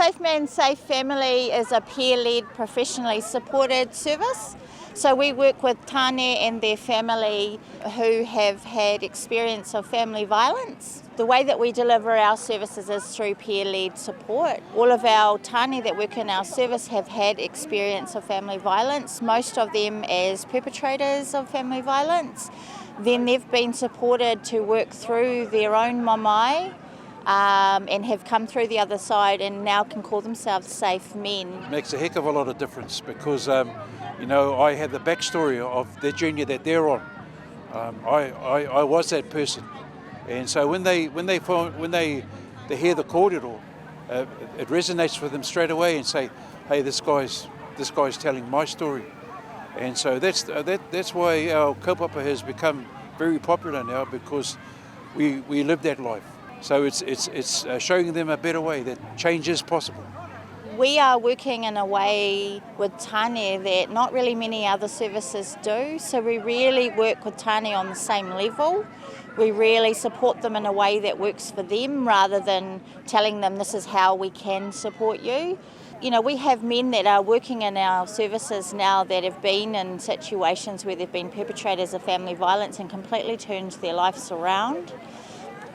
Safe Man, Safe Family is a peer-led, professionally supported service. So we work with tāne and their family who have had experience of family violence. The way that we deliver our services is through peer-led support. All of our tāne that work in our service have had experience of family violence, most of them as perpetrators of family violence. Then they've been supported to work through their own mamae and have come through the other side and now can call themselves safe men. It makes a heck of a lot of difference because I have the backstory of the journey that they're on. I was that person, and so when they hear the korero, it resonates with them straight away and say, "Hey, this guy's telling my story," and so that's why our kaupapa has become very popular now, because we live that life. So it's showing them a better way that change is possible. We are working in a way with tāne that not really many other services do. So we really work with tāne on the same level. We really support them in a way that works for them rather than telling them this is how we can support you. You know, we have men that are working in our services now that have been in situations where they've been perpetrators of family violence and completely turned their lives around,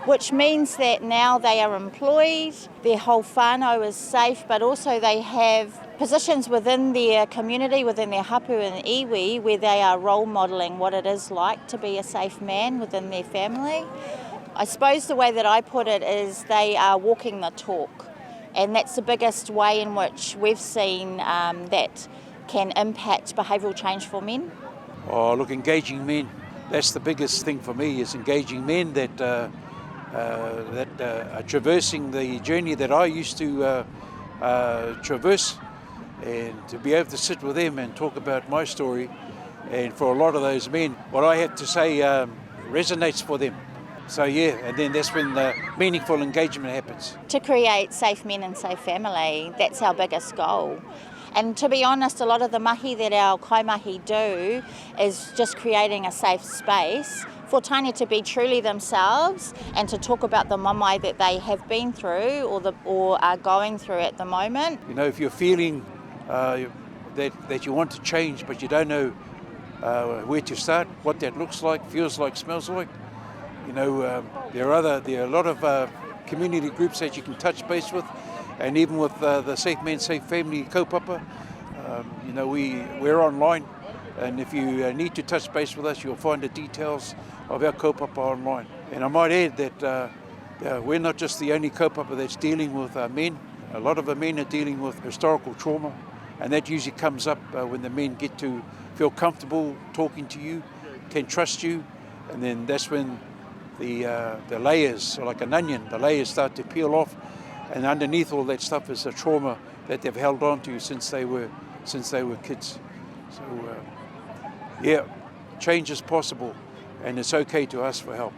which means that now they are employed, their whole whānau is safe, but also they have positions within their community, within their hapu and iwi, where they are role modelling what it is like to be a safe man within their family. I suppose the way that I put it is they are walking the talk, and that's the biggest way in which we've seen that can impact behavioural change for men. Oh, look, engaging men, that's the biggest thing for me, is engaging men that are traversing the journey that I used to traverse, and to be able to sit with them and talk about my story. And for a lot of those men, what I have to say resonates for them. So yeah, and then that's when the meaningful engagement happens. To create safe men and safe family, that's our biggest goal. And to be honest, a lot of the mahi that our kaimahi do is just creating a safe space for tāne to be truly themselves and to talk about the mamae that they have been through or are going through at the moment. You know, if you're feeling that you want to change but you don't know where to start, what that looks like, feels like, smells like, you know, there are a lot of community groups that you can touch base with, and even with the Safe Man, Safe Family Kaupapa, you know, we're online. And if you need to touch base with us, you'll find the details of our kaupapa online. And I might add that we're not just the only kaupapa that's dealing with men. A lot of the men are dealing with historical trauma, and that usually comes up when the men get to feel comfortable talking to you, can trust you, and then that's when the layers, so like an onion, the layers start to peel off, and underneath all that stuff is the trauma that they've held on to since they were kids. So yeah, change is possible, and it's okay to ask for help.